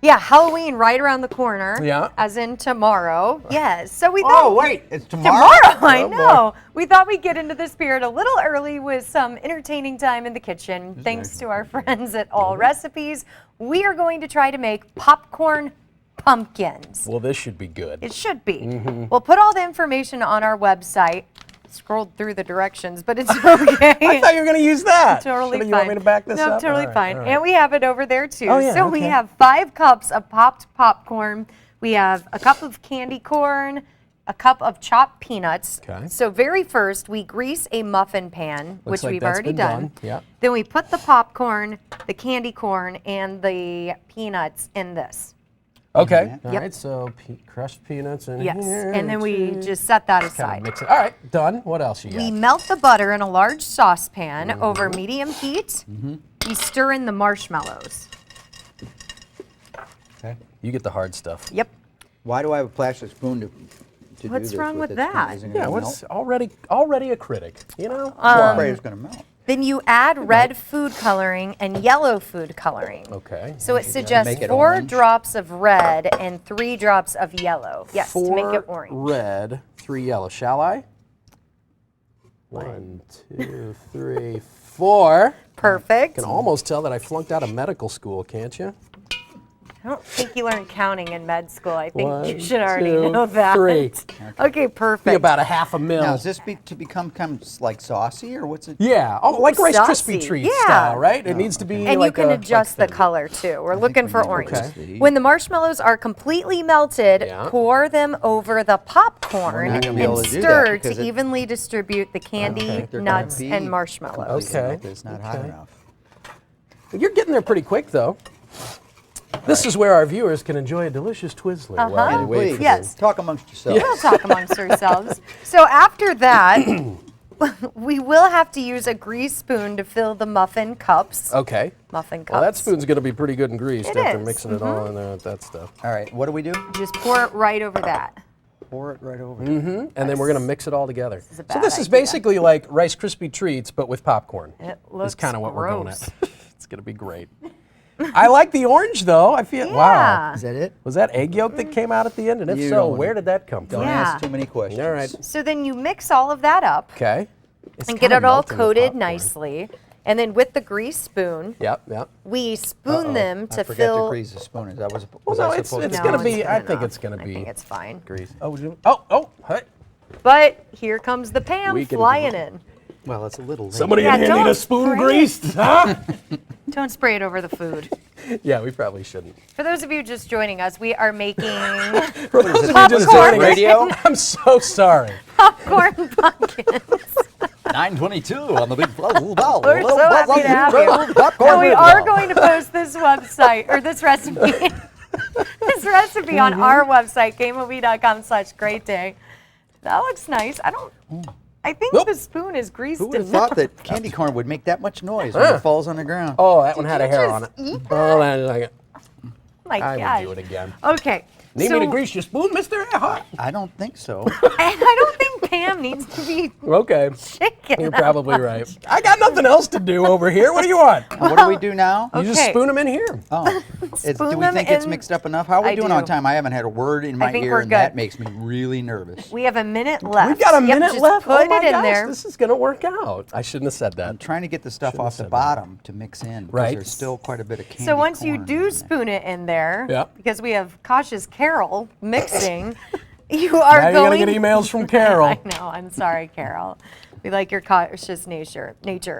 Yeah, Halloween right around the corner. Yeah. As in tomorrow. Yes. So we thought. Oh, wait, it's tomorrow? I Oh, boy. know. We thought we'd get into the spirit a little early with some entertaining time in the kitchen. Thanks to our friends at All Recipes. We are going to try to make popcorn pumpkins. Well, this should be good. It should be. We'll put all the information on our website. Scrolled through the directions, but it's okay. I thought you were going to use that. Totally Should've fine. You want me to back this no, up? totally All right, fine. all right. And we have it over there too. Oh, yeah, so we okay. have 5 cups of popped popcorn. We have a cup of candy corn, a cup of chopped peanuts. Okay. So very first, we grease a muffin pan, Looks which like we've that's already been done. Yeah. Then we put the popcorn, the candy corn, and the peanuts in this. Okay. All Yep. right, so crushed peanuts in Yes. here. And then we just set that Kind aside. of mix it. All right, done. What else you got? We melt the butter in a large saucepan Mm-hmm. over medium heat. We stir in the marshmallows. Okay. You get the hard stuff. Yep. Why do I have a plastic spoon to do What's this wrong with it? that? Isn't it Yeah, gonna what's melt? already a critic, you know? I'm afraid it's going to melt. Then you add red food coloring and yellow food coloring. Okay. So it suggests Make it 4 orange? drops of red and 3 drops of yellow. Yes, to make it 4 orange. red, 3 yellow. Shall I? 1, 2, 3, 4. Perfect. Can almost tell that I flunked out of medical school, can't you? I don't think you learned counting in med school. I think 1, you should already 2, know that. 3. Okay, Be perfect. about a half a mil. Now, is this to become kind of like saucy, or what's it? Yeah, oh, like Rice saucy. Krispie treat Yeah. style, right? It needs to be And like you can a, adjust like the thin. color too. We're looking for we need orange. okay. When the marshmallows are completely melted, Yeah. pour them over the popcorn We're not gonna be and able to do that stir because to it- evenly distribute the candy, They're gonna nuts, be and marshmallows. completely Okay. melted. It's not hot Okay. enough. You're getting there pretty quick, though. This is where our viewers can enjoy a delicious Twizzler. while Uh-huh. we wait Please, for Yes. talk amongst yourselves. We'll talk amongst ourselves. So after that, we will have to use a grease spoon to fill the muffin cups. Okay. Muffin cups. Well, that spoon's going to be pretty good and greased It after is, mixing it all in there with that stuff. All right, what do we do? Just pour it right over that. Pour it right over. And then we're going to mix it all together. is a So bad this is idea. basically like Rice Krispie treats, but with popcorn. It Is looks kind of what we're going gross. at. It's going to be great. I like the orange, though. I feel, wow. Yeah. Is that it? Was that egg yolk that came out at the end? And if You so, don't- where did that come from? Don't Yeah. ask too many questions. All right. So then you mix all of that up Okay. It's and get kinda it all melting the coated popcorn. nicely. And then with the grease spoon, Yep, yep. we spoon them I to forgot fill. to grease the spoon. Is that was Well, no, I it's supposed to going to No, be, it's I good think enough. it's going to be I think it's fine. grease. Oh, hey. But here comes the Pam We can- flying in. Well, it's a little late. Somebody Yeah, in here need a don't spoon spray it. greased, huh? Don't spray it over the food. Yeah, we probably shouldn't. For those of you just joining us, we are making For those of you just Popcorn. joining us, Radio? I'm so sorry. popcorn pumpkins. 9:22 on the big bubble. We're so happy to have you. And we are going to post this website, or this recipe, this recipe on our website, gamemovie.com/great day. That looks nice. I think Nope. the spoon is greased Who would have enough. thought that candy corn would make that much noise when it falls on the ground? Oh, that one had a you hair just on it. eat Oh, that is like it. My I gosh. would do it again. Okay. Need so, me to grease your spoon, mister? I don't think so. And I don't think Pam needs to be Okay. shaken. You're that probably much. right. I got nothing else to do over here. What do you want? And what do we do now? You just Okay. spoon them in here. Oh, Spoon do we them think it's in- mixed up enough? How are we I doing on do. time? I haven't had a word in my think ear, we're and that good. makes me really nervous. We have a minute left. We've got a Yep, minute just left. Put Oh my it in gosh, there. this is going to work out. I shouldn't have said I'm that. trying to get the stuff Shouldn't off have the said that. bottom to mix in. 'cause Right. There's still quite a bit of candy So once you corn do in there. spoon it in there, Yeah. because we have Cautious Carol mixing, you Now are you're going. going to get emails from Carol. I know. I'm sorry, Carol. We like your cautious nature.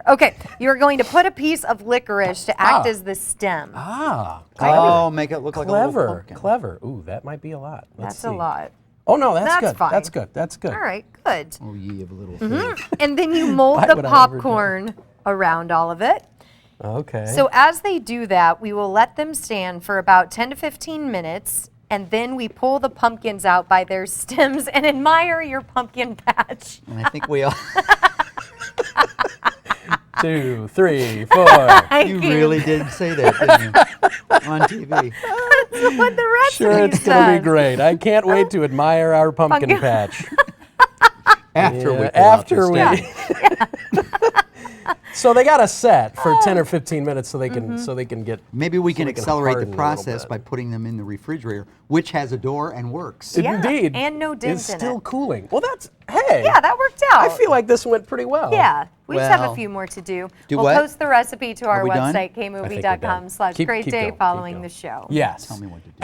Okay, you're going to put a piece of licorice to act Ah. as the stem. Ah, Oh, make it look like a little clever, pumpkin. clever. Ooh, that might be a lot. Let's That's a see. lot. Oh no, that's That's good. fine. That's good. That's good. All right, good. Oh, ye of a little faith. And then you mold Why the would I ever do popcorn around all of it. Okay. So as they do that, we will let them stand for about 10 to 15 minutes, and then we pull the pumpkins out by their stems and admire your pumpkin patch. And I think we all. 2, 3, 4. You really did say that, didn't you? On TV. That's what the recipe Sure, it's going to says. be great. I can't wait to admire our pumpkin Pumpkin- patch. After we Yeah, pull out the after we. stem. So they got a set for 10 or 15 minutes so they can get. Maybe we can they can accelerate harden the a little process bit. by putting them in the refrigerator, which has a door and works. Yeah, Indeed. and no dent It's in still it. cooling. Well, hey. Yeah, that worked out. I feel like this went pretty well. Yeah, we just have a Well, few more to do. do We'll what? post the recipe to our we done? website, I think we're done. Keep kmovie.com/great day going, following going. the show. Yes. Tell me what to do. And